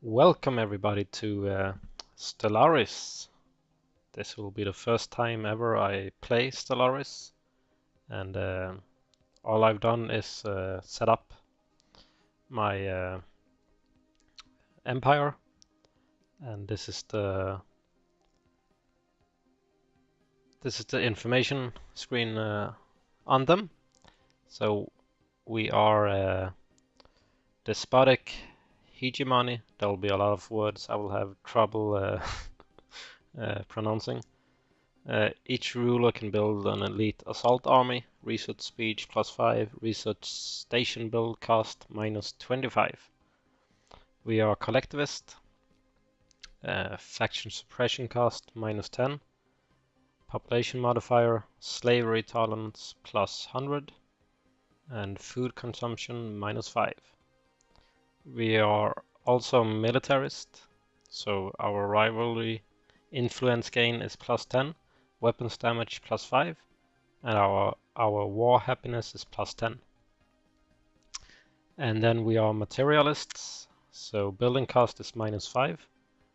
Welcome everybody to Stellaris. This will be the first time ever I play Stellaris, and all I've done is set up my empire, and this is the information screen on them. So we are despotic hegemony. There will be a lot of words I will have trouble pronouncing. Each ruler can build an elite assault army, research speed +5, research station build cost -25. We are collectivist, faction suppression cost -10, population modifier, slavery tolerance +100, and food consumption -5. We are also militarist, so our rivalry influence gain is +10. Weapons damage +5, and our war happiness is +10. And then we are materialists, so building cost is -5,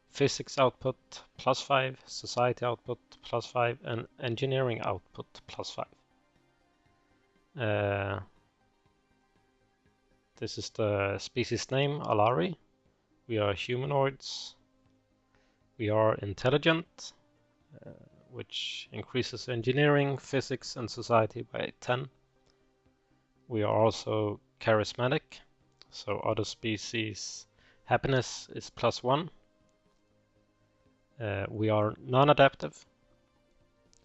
physics output +5, society output +5, and engineering output +5. This is the species name, Alari. We are humanoids. We are intelligent, which increases engineering, physics, and society by 10. We are also charismatic, so other species' happiness is +1. We are non-adaptive.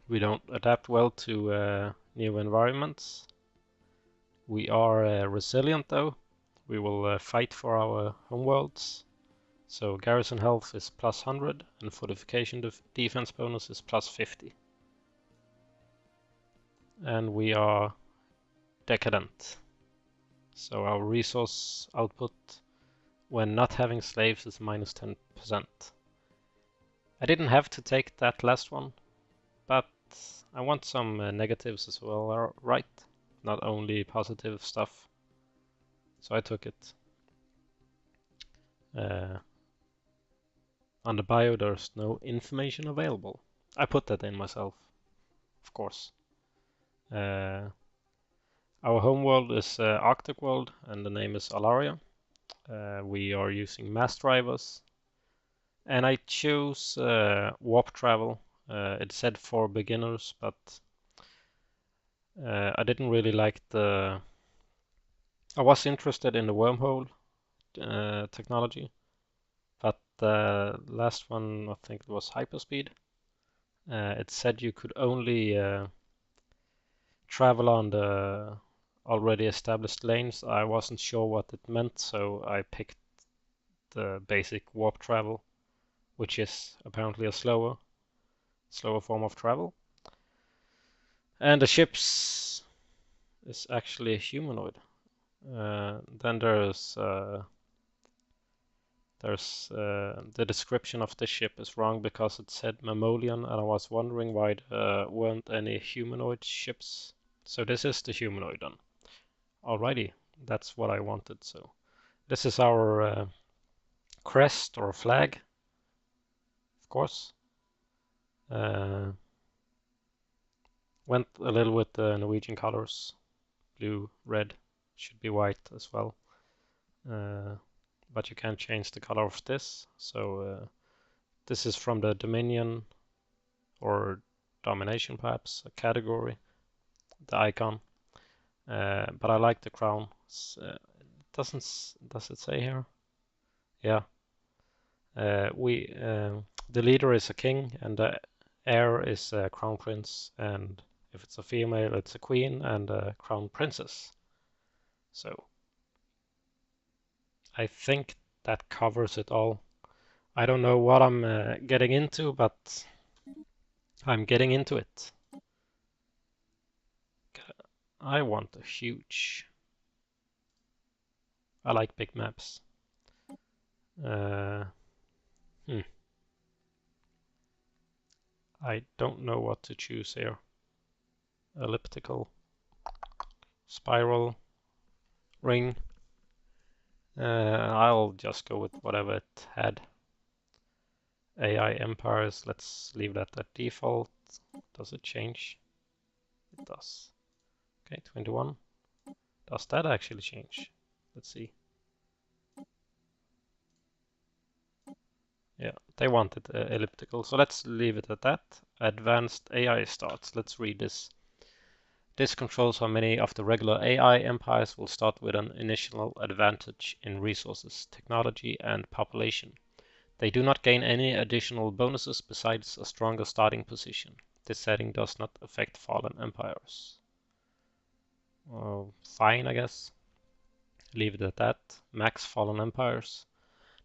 We don't adapt well to new environments. We are resilient though. We will fight for our homeworlds. So garrison health is +100 and fortification defense bonus is +50. And we are decadent. So our resource output when not having slaves is -10%. I didn't have to take that last one, but I want some negatives as well, right? Not only positive stuff. So I took it. On the bio, there's no information available. I put that in myself, of course. Our homeworld is Arctic world, and the name is Alaria. We are using mass drivers, and I chose warp travel. It said for beginners, but I didn't really like the. I was interested in the wormhole technology, but the last one, I think it was hyperspeed. It said you could only travel on the already established lanes. I wasn't sure what it meant, so I picked the basic warp travel, which is apparently a slower form of travel. And the ships is actually a humanoid. Then there's the description of the ship is wrong because it said mammalian, and I was wondering why there weren't any humanoid ships. So this is the humanoid then. Alrighty, that's what I wanted. So this is our crest or flag, of course. Went a little with the Norwegian colors, blue, red, should be white as well. But you can change the color of this. So this is from the Dominion or Domination perhaps, a category, the icon. But I like the crown. Does it say here? Yeah. The leader is a king and the heir is a crown prince, and if it's a female it's a queen and a crown princess. So I think that covers it all. I don't know what I'm getting into, but I'm getting into it. I want a huge. I like big maps. I don't know what to choose here. Elliptical, spiral, ring. I'll just go with whatever it had. AI empires, let's leave that at default. Does it change? It does. Okay, 21. Does that actually change? Let's see. Yeah, they wanted elliptical, so let's leave it at that. Advanced AI starts. Let's read this. This controls how many of the regular AI empires will start with an initial advantage in resources, technology, and population. They do not gain any additional bonuses besides a stronger starting position. This setting does not affect fallen empires. Fine, I guess. Leave it at that. Max fallen empires.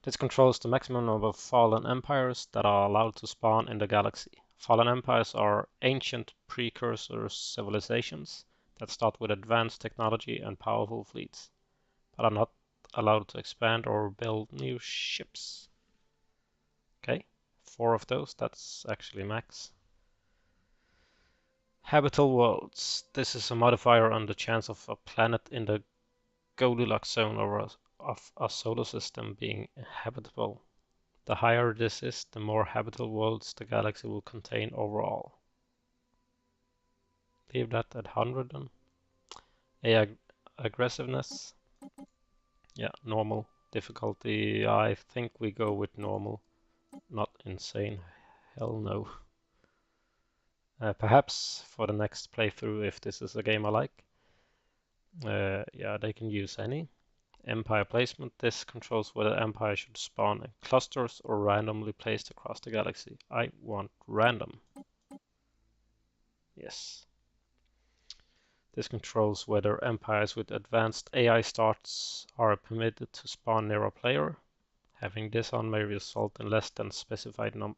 This controls the maximum number of fallen empires that are allowed to spawn in the galaxy. Fallen empires are ancient precursor civilizations that start with advanced technology and powerful fleets, but are not allowed to expand or build new ships. Okay, 4 of those, that's actually max. Habitable worlds. This is a modifier on the chance of a planet in the Goldilocks zone of a solar system being habitable. The higher this is, the more habitable worlds the galaxy will contain overall. Leave that at 100 then. Aggressiveness. Yeah, normal. Difficulty, I think we go with normal. Not insane. Hell no. Perhaps for the next playthrough, if this is a game I like. Yeah, they can use any. Empire placement. This controls whether empire should spawn in clusters or randomly placed across the galaxy. I want random. Yes. This controls whether empires with advanced AI starts are permitted to spawn near a player. Having this on may result in less than specified number.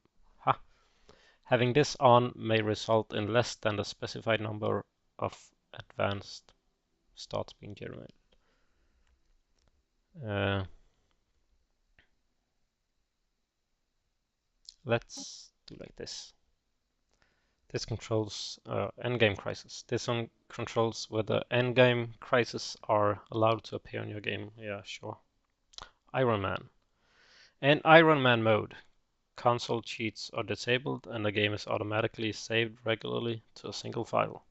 Having this on may result in less than the specified number of advanced starts being generated. Let's do like this. This controls endgame crisis. This one controls whether endgame crises are allowed to appear in your game. Yeah, sure. Iron Man. In Iron Man mode, console cheats are disabled and the game is automatically saved regularly to a single file.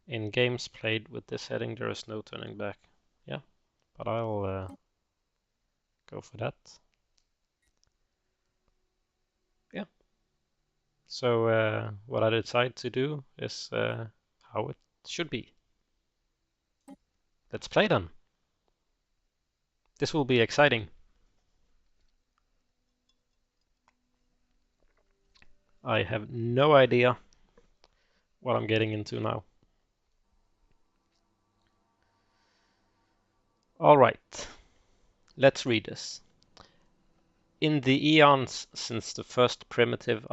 In games played with this setting, there is no turning back. Yeah, but I'll go for that. Yeah. So what I decide to do is how it should be. Let's play then. This will be exciting. I have no idea what I'm getting into now. All right, let's read this. In the eons since the first primitive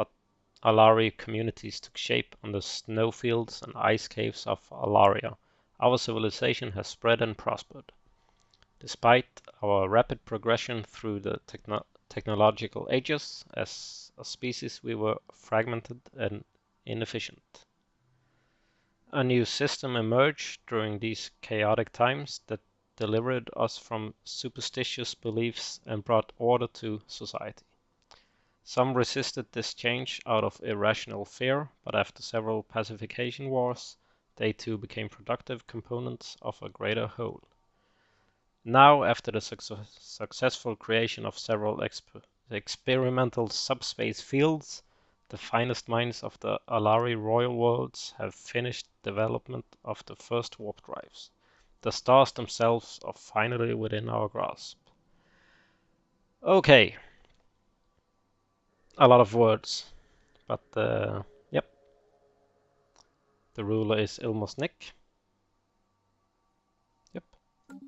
Alari communities took shape on the snowfields and ice caves of Alaria, our civilization has spread and prospered. Despite our rapid progression through the technological ages, as a species we were fragmented and inefficient. A new system emerged during these chaotic times that delivered us from superstitious beliefs and brought order to society. Some resisted this change out of irrational fear, but after several pacification wars, they too became productive components of a greater whole. Now, after the successful creation of several experimental subspace fields, the finest minds of the Alari royal worlds have finished development of the first warp drives. The stars themselves are finally within our grasp. Okay. A lot of words, but yep. The ruler is Ilmos Nick. Yep.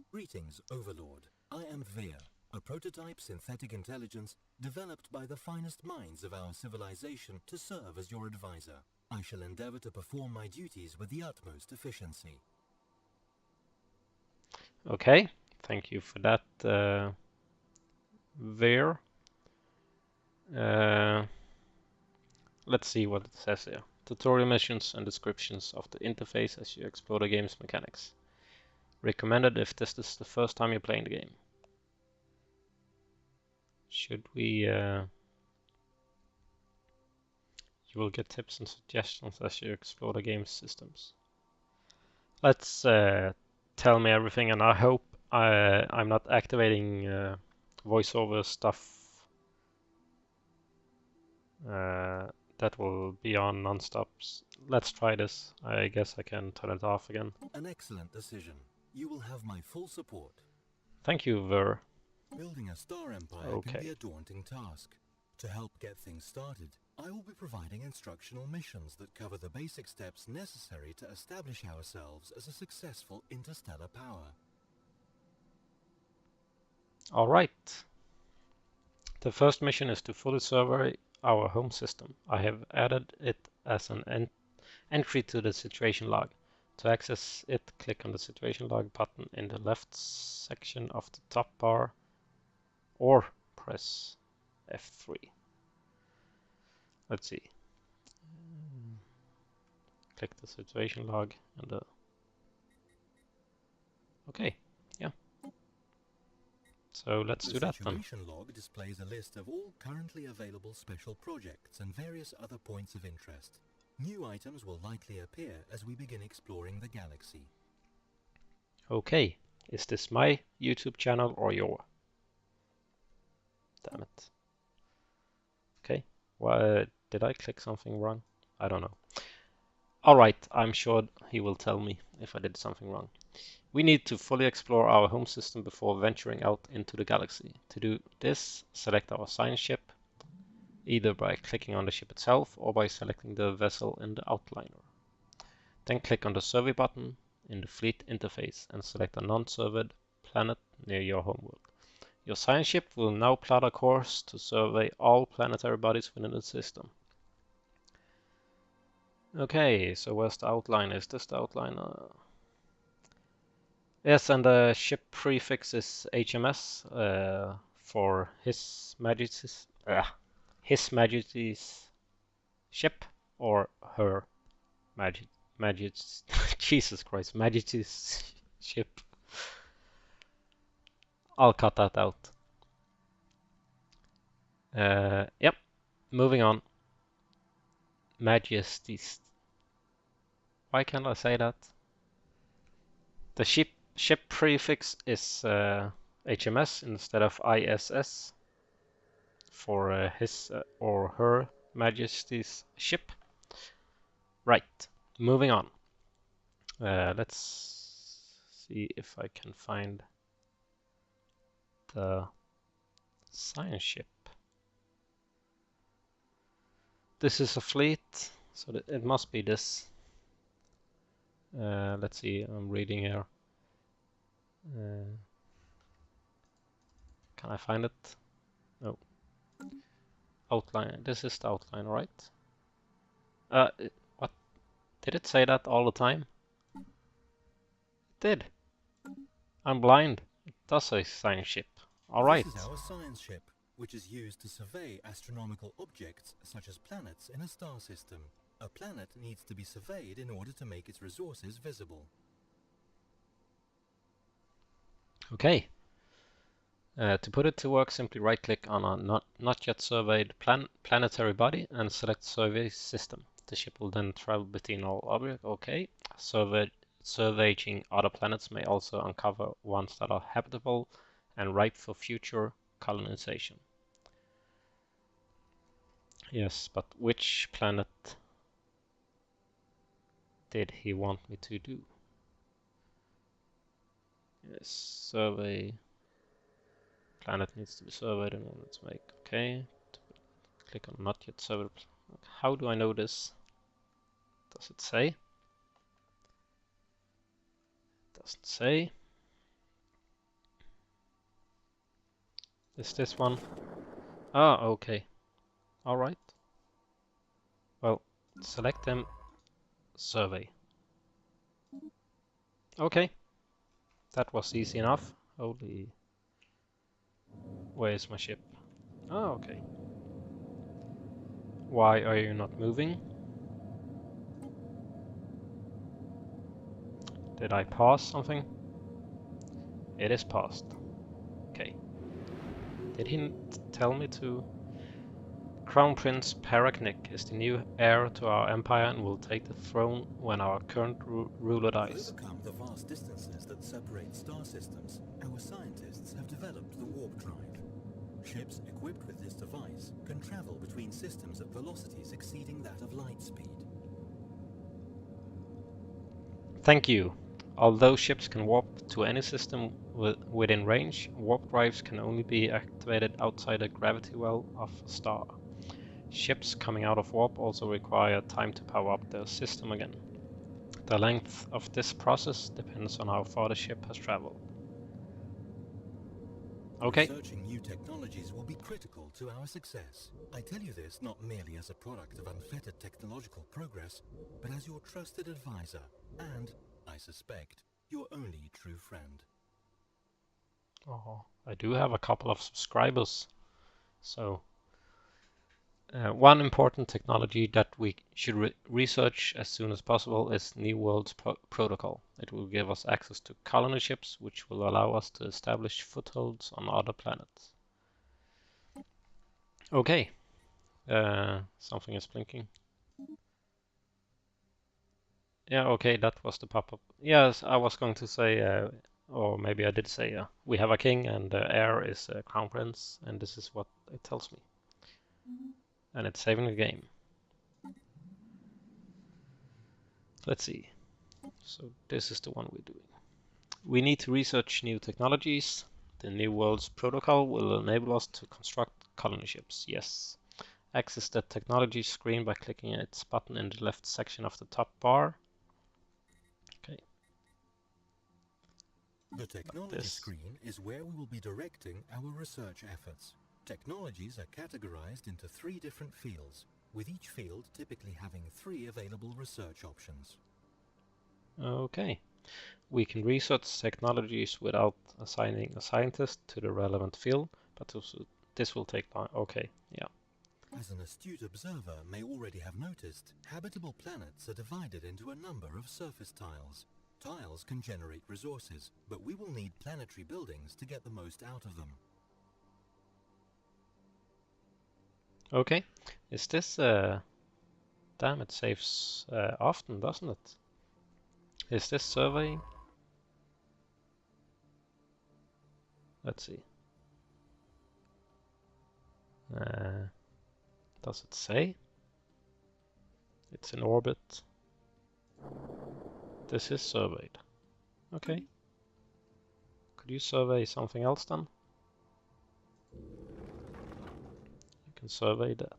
Greetings, Overlord. I am Vea, a prototype synthetic intelligence developed by the finest minds of our civilization to serve as your advisor. I shall endeavor to perform my duties with the utmost efficiency. Okay, thank you for that, Veer. Let's see what it says here. Tutorial missions and descriptions of the interface as you explore the game's mechanics. Recommended if this is the first time you're playing the game. Should we... You will get tips and suggestions as you explore the game's systems. Let's tell me everything, and I hope I'm not activating voiceover stuff that will be on non-stop. Let's try this. I guess I can turn it off again. An excellent decision. You will have my full support. Thank you, Ver. Building a star empire can be a daunting task. To help get things started, I will be providing instructional missions that cover the basic steps necessary to establish ourselves as a successful interstellar power. Alright. The first mission is to fully survey our home system. I have added it as an entry to the situation log. To access it, click on the situation log button in the left section of the top bar or press F3. Let's see. Click the situation log and the... Okay, yeah. So let's do that then. The situation log displays a list of all currently available special projects and various other points of interest. New items will likely appear as we begin exploring the galaxy. Okay, is this my YouTube channel or your? Damn it. Okay, why did I click something wrong? I don't know. Alright, I'm sure he will tell me if I did something wrong. We need to fully explore our home system before venturing out into the galaxy. To do this, select our science ship, either by clicking on the ship itself or by selecting the vessel in the outliner. Then click on the survey button in the fleet interface and select a non-surveyed planet near your homeworld. Your science ship will now plot a course to survey all planetary bodies within the system. Okay, so where's the outline? Is this the outline? Yes, and the ship prefix is HMS for His Majesty's ship or Her Majesty's Jesus Christ, Majesty's ship. I'll cut that out. Yep, moving on. Majesty's. Why can't I say that? The ship prefix is HMS instead of ISS for His or Her Majesty's ship. Right, moving on. Let's see if I can find the science ship. This is a fleet, so it must be this. Let's see, I'm reading here. Can I find it? No. Outline. This is the outline, right? What? Did it say that all the time? It did. I'm blind. It does say science ship. Alright. This is our science ship, which is used to survey astronomical objects such as planets in a star system. A planet needs to be surveyed in order to make its resources visible. Okay. To put it to work, simply right-click on a not yet surveyed planetary body and select Survey System. The ship will then travel between all objects. Okay. Surveying other planets may also uncover ones that are habitable and ripe for future colonization. Yes, but which planet did he want me to do? Yes, survey. Planet needs to be surveyed in order to make. Okay. Click on not yet surveyed. How do I know this? Does it say? Doesn't say. Is this one? Ah, okay. Alright. Well, select them. Survey. Okay. That was easy enough. Holy. Where is my ship? Oh, okay. Why are you not moving? Did I pause something? It is paused. Okay. Did he tell me to? Crown Prince Paraknik is the new heir to our empire and will take the throne when our current ruler To dies. overcome the vast distances that separate star systems, our scientists have developed the warp drive. Ships equipped with this device can travel between systems at velocities exceeding that of light speed. Thank you. Although ships can warp to any system within range, warp drives can only be activated outside the gravity well of a star. Ships coming out of warp also require time to power up their system again. The length of this process depends on how far the ship has traveled. Okay. Researching new technologies will be critical to our success. I tell you this not merely as a product of unfettered technological progress, but as your trusted advisor and, I suspect, your only true friend. Oh, I do have a couple of subscribers. So, one important technology that we should research as soon as possible is New Worlds Protocol. It will give us access to colony ships, which will allow us to establish footholds on other planets. Okay, something is blinking. Yeah, okay, that was the pop-up. Yes, I was going to say, or maybe I did say, we have a king and the heir is a crown prince, and this is what it tells me. And it's saving the game. Let's see. So this is the one we're doing. We need to research new technologies. The New Worlds Protocol will enable us to construct colony ships. Yes. Access the technology screen by clicking its button in the left section of the top bar. Okay. The technology screen is where we will be directing our research efforts. Technologies are categorized into 3 different fields, with each field typically having 3 available research options. Okay. We can research technologies without assigning a scientist to the relevant field, but this will take time. Okay, yeah. As an astute observer may already have noticed, habitable planets are divided into a number of surface tiles. Tiles can generate resources, but we will need planetary buildings to get the most out of them. Okay, is this, damn, it saves often, doesn't it? Is this surveying? Let's see. Does it say? It's in orbit. This is surveyed. Okay. Could you survey something else then? You can survey that.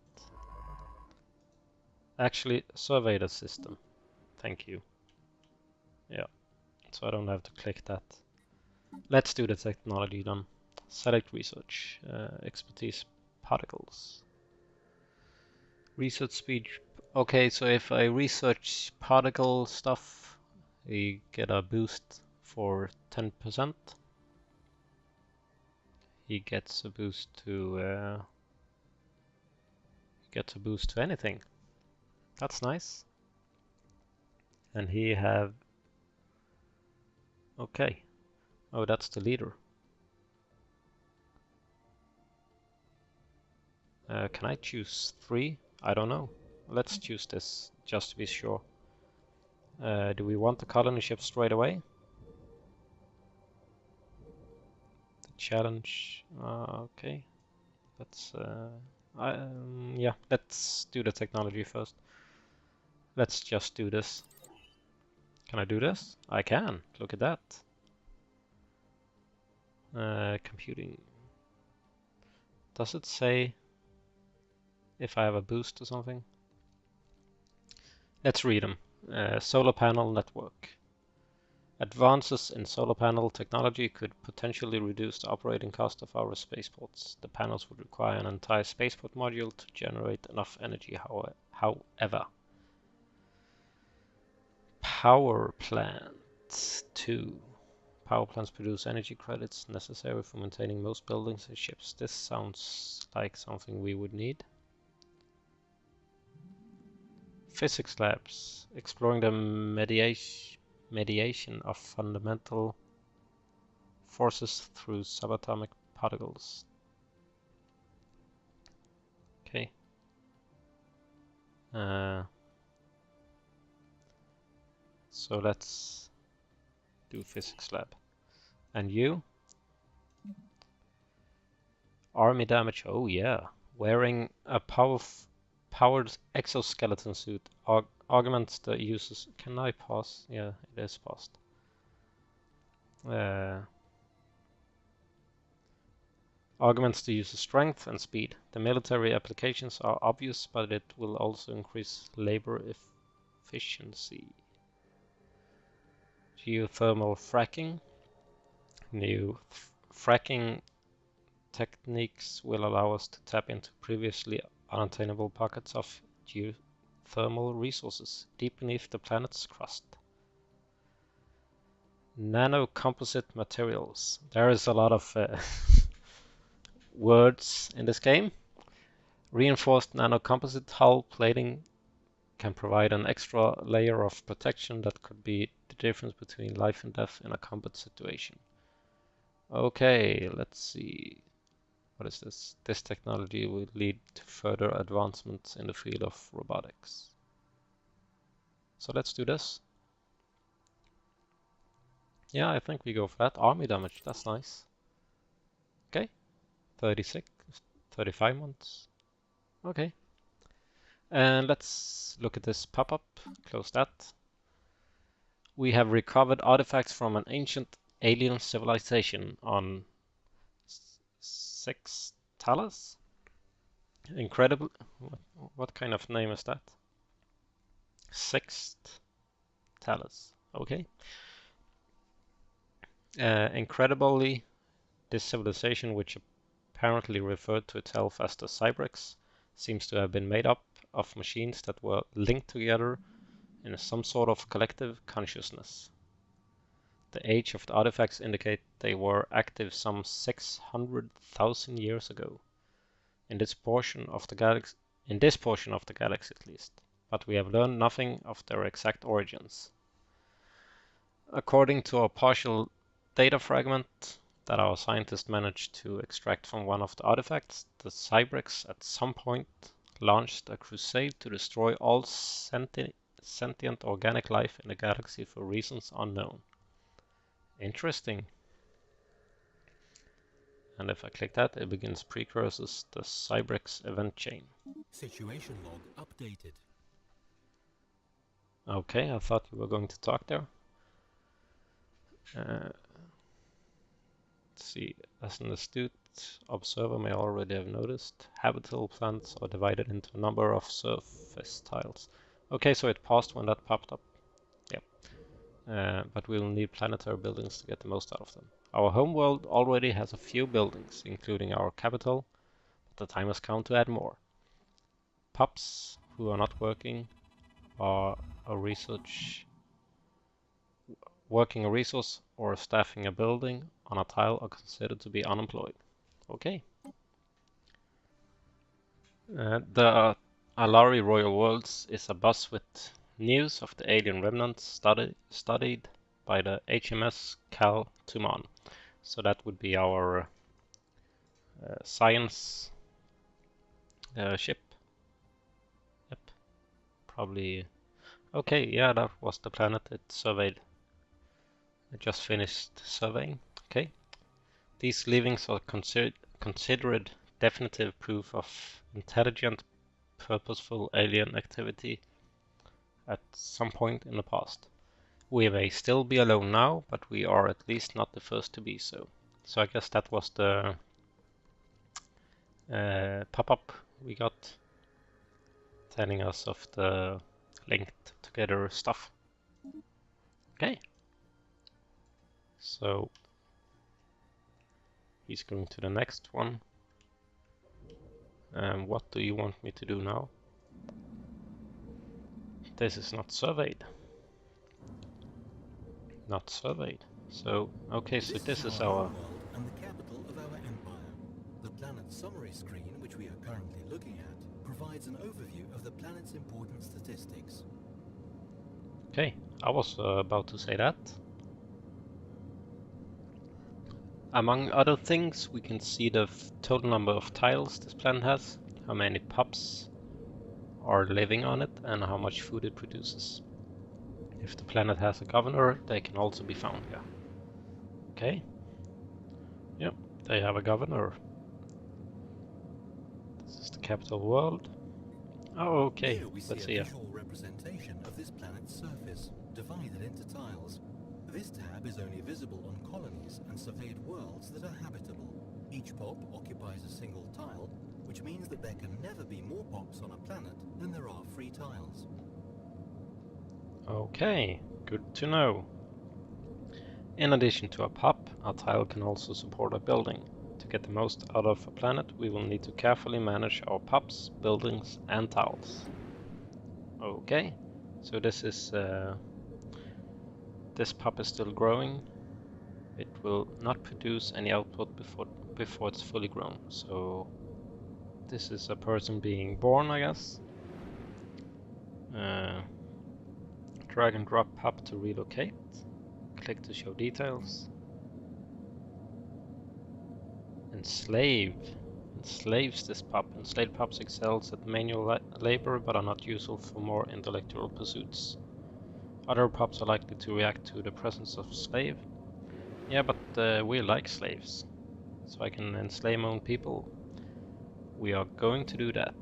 Actually, survey the system. Thank you. Yeah. So I don't have to click that. Let's do the technology then. Select research. Expertise particles. Research speed. Okay, so if I research particle stuff, we get a boost for 10%. He gets a boost to anything. That's nice. And he have okay. Oh, that's the leader. Can I choose 3? I don't know. Let's choose this just to be sure. Do we want the colony ship straight away? The challenge. Okay. Let's. Yeah. Let's do the technology first. Let's just do this. Can I do this? I can. Look at that. Computing. Does it say if I have a boost or something? Let's read them. Solar panel network. Advances in solar panel technology could potentially reduce the operating cost of our spaceports. The panels would require an entire spaceport module to generate enough energy, however. Power plant 2. Power plants produce energy credits necessary for maintaining most buildings and ships. This sounds like something we would need. Physics labs, exploring the mediation of fundamental forces through subatomic particles. Okay. So let's do physics lab. And you? Army damage. Oh yeah. Wearing a powered exoskeleton suit augments the user's... Can I pause? Yeah, it is paused. Augments the user's strength and speed. The military applications are obvious, but it will also increase labor efficiency. Geothermal fracking. New fracking techniques will allow us to tap into previously unattainable pockets of geothermal resources deep beneath the planet's crust. Nanocomposite materials. There is a lot of words in this game. Reinforced nanocomposite hull plating can provide an extra layer of protection that could be the difference between life and death in a combat situation. Okay, let's see. What is this? This technology will lead to further advancements in the field of robotics. So let's do this. Yeah, I think we go for that. Army damage, that's nice. Okay, 36, 35 months. Okay. And let's look at this pop-up. Close that. We have recovered artifacts from an ancient alien civilization on Stellaris. Incredible. What kind of name is that? Stellaris. Okay. Incredibly, this civilization, which apparently referred to itself as the Cybrex, seems to have been made up of machines that were linked together in some sort of collective consciousness. The age of the artifacts indicate they were active some 600,000 years ago, in this portion of the galaxy at least, but we have learned nothing of their exact origins. According to a partial data fragment that our scientists managed to extract from one of the artifacts, the Cybrex at some point launched a crusade to destroy all sentient organic life in the galaxy for reasons unknown. Interesting. And if I click that, it begins precursors the Cybrex event chain. Situation log updated. Okay, I thought you were going to talk there. Let's see, as an astute observer may already have noticed, habitable planets are divided into a number of surface tiles. Okay, so it paused when that popped up. Yep. But we'll need planetary buildings to get the most out of them. Our homeworld already has a few buildings, including our capital, but the time has come to add more. Pups who are not working are working a resource or staffing a building on a tile are considered to be unemployed. Okay. The Alari Royal Worlds is a bus with news of the alien remnants studied by the HMS Cal Tuman. So that would be our science ship. Yep. Probably. Okay, yeah, that was the planet it surveyed. It just finished surveying. Okay. These leavings are considered definitive proof of intelligent, purposeful alien activity at some point in the past. We may still be alone now, but we are at least not the first to be so. So I guess that was the pop-up we got telling us of the linked together stuff. Okay. So he's going to the next one. What do you want me to do now? This is not surveyed. Not surveyed. So, okay, so this is our... and the capital of our empire. The planet summary screen, which we are currently looking at, provides an overview of the planet's important statistics. Okay, I was about to say that. Among other things, we can see the total number of tiles this planet has, how many pups are living on it, and how much food it produces. If the planet has a governor, they can also be found here. Okay. Yep, they have a governor. This is the capital world. Oh, okay. Here we see Let's a see here. visual representation of this planet's surface, divided into tiles. This tab is only visible on colonies and surveyed worlds that are habitable. Each pop occupies a single tile, which means that there can never be more pops on a planet than there are free tiles. Okay, good to know. In addition to a pop, a tile can also support a building. To get the most out of a planet, we will need to carefully manage our pops, buildings, and tiles. Okay, so this pop is still growing. It will not produce any output before it's fully grown. So this is a person being born, I guess. Drag and drop pop to relocate. Click to show details. Enslave. Enslaves this pop. Enslaved pops excels at manual labor but are not useful for more intellectual pursuits. Other pops are likely to react to the presence of slave. Yeah, but we like slaves, so I can enslave my own people. We are going to do that.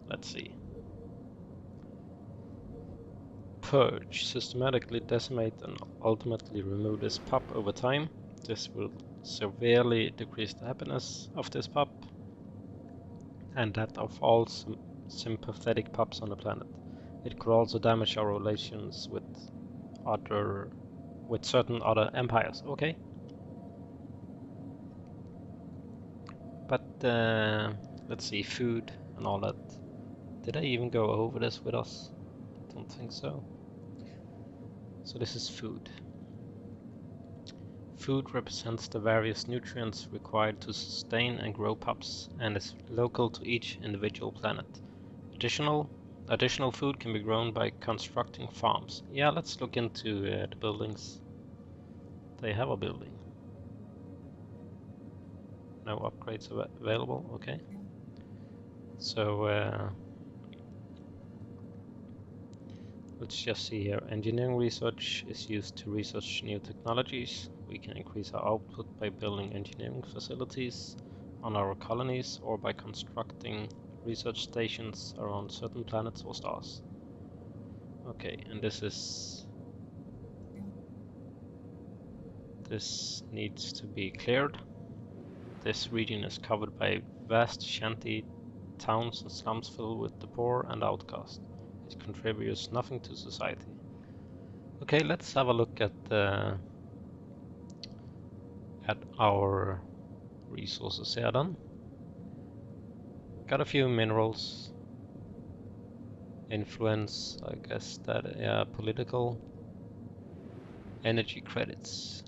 Let's see. Purge. Systematically decimate and ultimately remove this pop over time. This will severely decrease the happiness of this pop and that of all sympathetic pops on the planet. It could also damage our relations with certain other empires. Okay. But let's see, food and all that. Did I even go over this with us? I don't think so. So this is food. Food represents the various nutrients required to sustain and grow pups and is local to each individual planet. Additional food can be grown by constructing farms. Yeah, let's look into the buildings. They have a building. No upgrades available, okay. So let's just see here. Engineering research is used to research new technologies. We can increase our output by building engineering facilities on our colonies or by constructing research stations around certain planets or stars. Okay, and this needs to be cleared. This region is covered by vast shanty towns and slums filled with the poor and outcast. It contributes nothing to society. Okay, let's have a look at our resources here then. Got a few minerals. Influence, I guess that, yeah, political. Energy credits.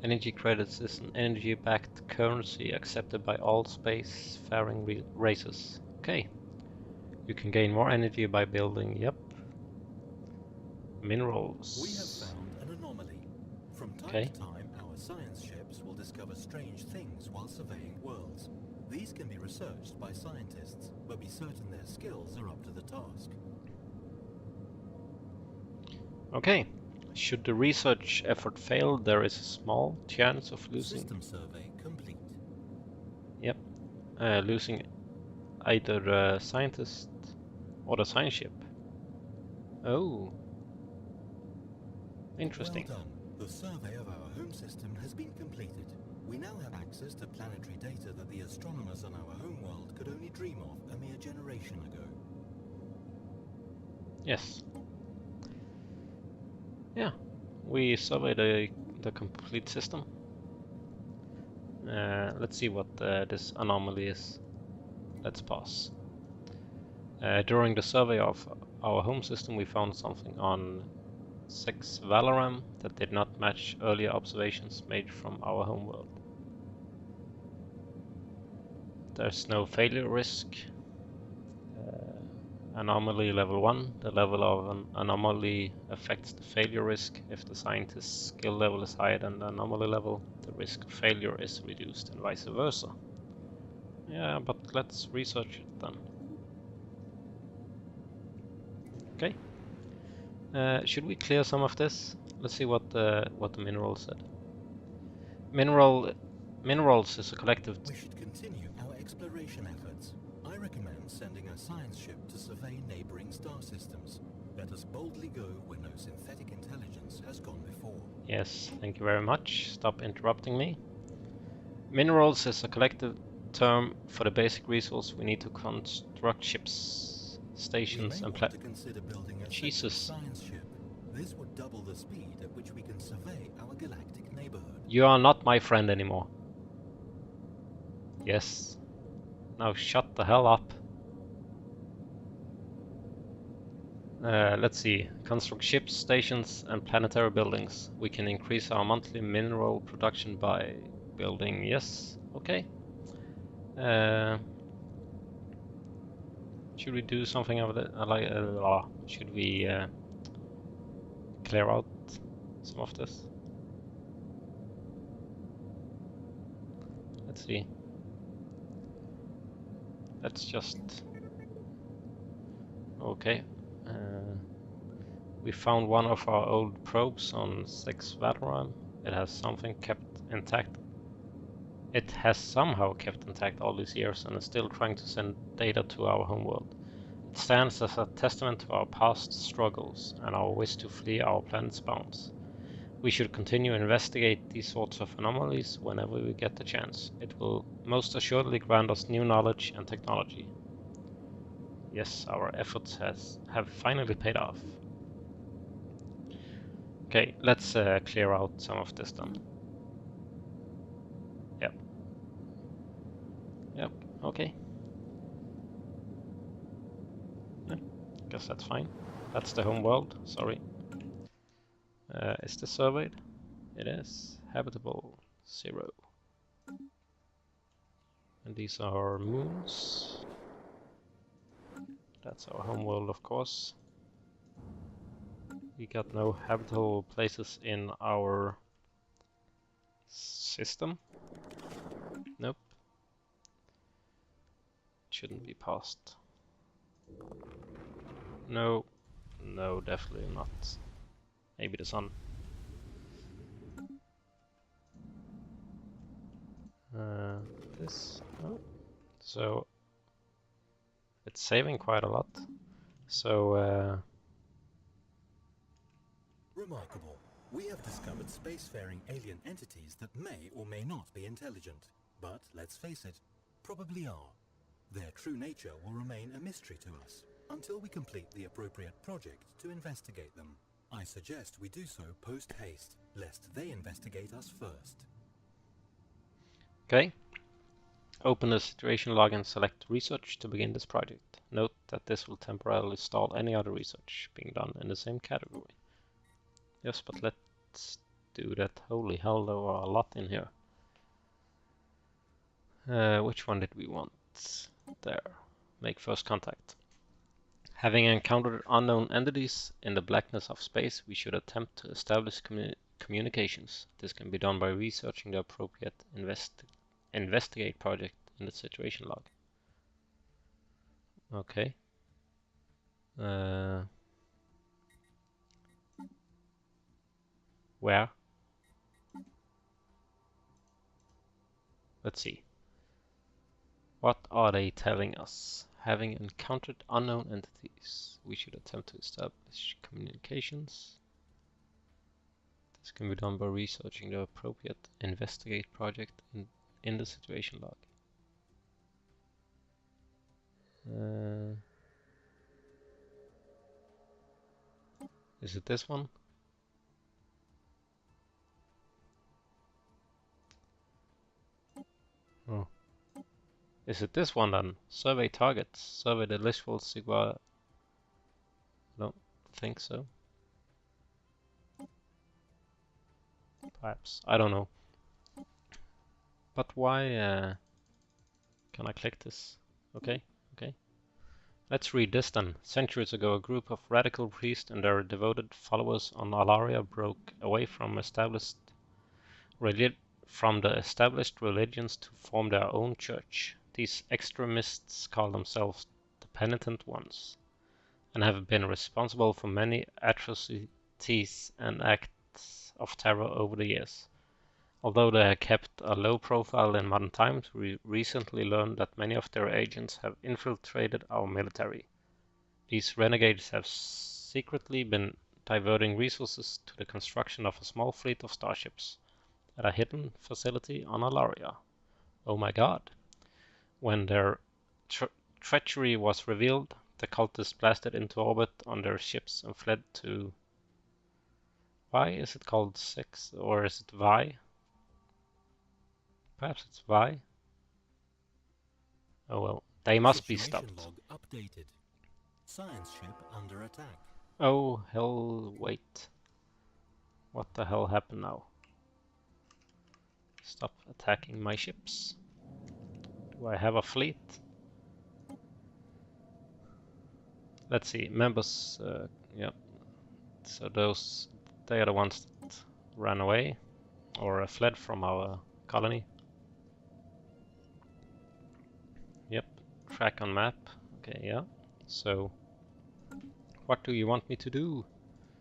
Energy credits is an energy-backed currency accepted by all space-faring races. Okay. You can gain more energy by building, yep. Minerals. We have found an anomaly. From time to time, our science ships will discover strange things while surveying worlds. These can be researched by scientists, but be certain their skills are up to the task. Okay. Should the research effort fail, there is a small chance of losing. System survey complete. Yep. Losing either the scientist or the science ship. Oh. Interesting. Well done. The survey of our home system has been completed. We now have access to planetary data that the astronomers on our homeworld could only dream of a mere generation ago. Yes. Yeah, we surveyed the complete system. Let's see what this anomaly is. Let's pause. During the survey of our home system, we found something on 6 Valoram that did not match earlier observations made from our homeworld. There's no failure risk. Anomaly level 1. The level of an anomaly affects the failure risk. If the scientist's skill level is higher than the anomaly level, the risk of failure is reduced and vice versa. Yeah, but let's research it then. Okay. Should we clear some of this? Let's see what the mineral said. Minerals is a collective. We should continue our exploration efforts. I recommend sending a science ship to survey neighboring star systems. Let us boldly go where no synthetic intelligence has gone before. Yes, thank you very much. Stop interrupting me. Minerals is a collective term for the basic resource we need to construct ships, stations, and to consider building a Jesus. science ship. This would double the speed at which we can survey our galactic neighborhood. You are not my friend anymore. Yes. Now shut the hell up. Let's see. Construct ships, stations, and planetary buildings. We can increase our monthly mineral production by building. Yes. Okay. Should we do something of it? Should we clear out some of this? Let's see. Let's just... Okay. We found one of our old probes on 6 Valorant. It has something kept intact. It has somehow kept intact all these years and is still trying to send data to our homeworld. It stands as a testament to our past struggles and our wish to flee our planet's bounds. We should continue to investigate these sorts of anomalies whenever we get the chance. It will most assuredly grant us new knowledge and technology. Yes, our efforts have finally paid off. Okay, let's clear out some of this then. Yep, okay. Yeah, guess that's fine. That's the home world, sorry. Is this surveyed? It is. Habitable 0. And these are moons. That's our home world, of course. We got no habitable places in our system. Nope. Shouldn't be passed. No. No, definitely not. Maybe the sun. This. Oh. So it's saving quite a lot. So remarkable. We have discovered spacefaring alien entities that may or may not be intelligent. But let's face it, probably are. Their true nature will remain a mystery to us until we complete the appropriate project to investigate them. I suggest we do so post-haste, lest they investigate us first. okay. Open the situation log and select research to begin this project. Note that this will temporarily stall any other research being done in the same category. Yes, but let's do that. Holy hell, there are a lot in here. Which one did we want? There. Make first contact. Having encountered unknown entities in the blackness of space, we should attempt to establish communications. This can be done by researching the appropriate investigate project in the situation log. Okay. Where? Let's see. What are they telling us? Having encountered unknown entities, we should attempt to establish communications. This can be done by researching the appropriate investigate project in the situation log. Is it this one? Oh. Is it this one then? Survey targets. Survey the literal Sigma. Don't think so. Perhaps. I don't know. But why can I click this? Okay, okay. Let's read this then. Centuries ago, a group of radical priests and their devoted followers on Alaria broke away from the established religions to form their own church. These extremists call themselves the Penitent Ones, and have been responsible for many atrocities and acts of terror over the years. Although they have kept a low profile in modern times, we recently learned that many of their agents have infiltrated our military. These renegades have secretly been diverting resources to the construction of a small fleet of starships at a hidden facility on Alaria. Oh my god. When their treachery was revealed, the cultists blasted into orbit on their ships and fled to... Why is it called 6? Or is it Vi? Perhaps it's Vi? Oh well, they must be stopped. Log updated. Science ship under attack. Oh hell, wait. What the hell happened now? Stop attacking my ships. Do I have a fleet? Let's see, members, yeah. So those, they are the ones that ran away or fled from our colony. Yep, track on map. Okay, yeah. So, what do you want me to do?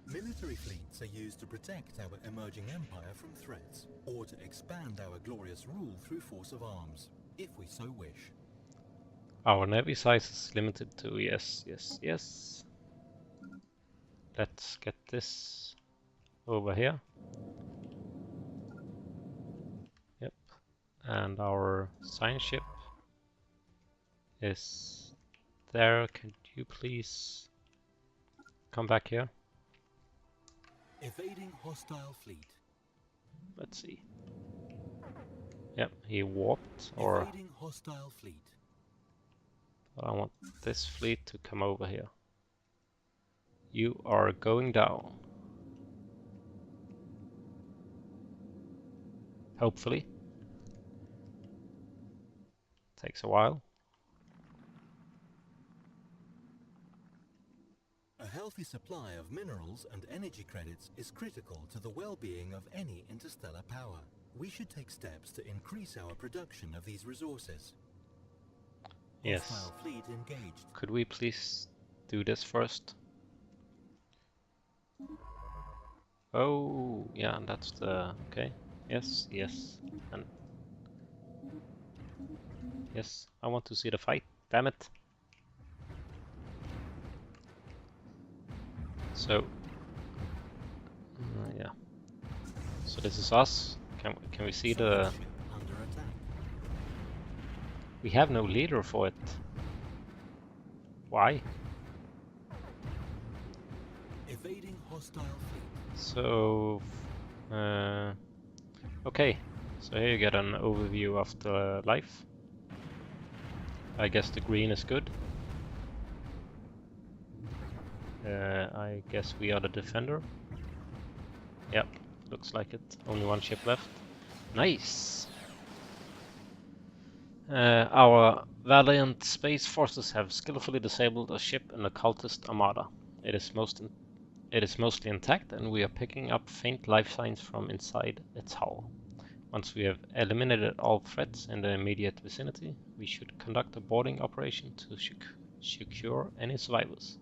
Military fleets are used to protect our emerging empire from threats, or to expand our glorious rule through force of arms, if we so wish. Our navy size is limited to yes. Let's get this over here. Yep. And our science ship is there. Could you please come back here? Evading hostile fleet. Let's see. Yep, he warped, or Evading hostile fleet. I want this fleet to come over here. You are going down. Hopefully. Takes a while. A healthy supply of minerals and energy credits is critical to the well-being of any interstellar power. We should take steps to increase our production of these resources. Yes. Hostile fleet engaged. Could we please do this first? Oh, yeah, that's the... okay. Yes. And... yes, I want to see the fight. Damn it. So... yeah. So this is us. Can we see the... Under attack. We have no leader for it. Why? Evading hostile fleet. So... okay. So here you get an overview of the life. I guess the green is good. I guess we are the defender. Yep, looks like it. Only one ship left. Nice! Our valiant space forces have skillfully disabled a ship in the cultist armada. It is mostly intact, and we are picking up faint life signs from inside its hull. Once we have eliminated all threats in the immediate vicinity, we should conduct a boarding operation to secure any survivors.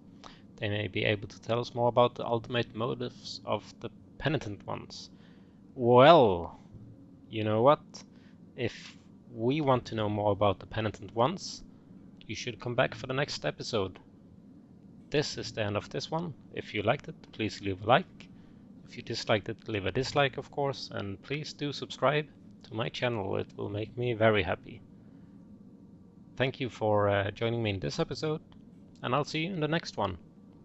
They may be able to tell us more about the ultimate motives of the Penitent Ones. Well, you know what? If we want to know more about the Penitent Ones, you should come back for the next episode. This is the end of this one. If you liked it, please leave a like. If you disliked it, leave a dislike, of course, and please do subscribe to my channel. It will make me very happy. Thank you for joining me in this episode, and I'll see you in the next one.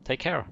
Take care.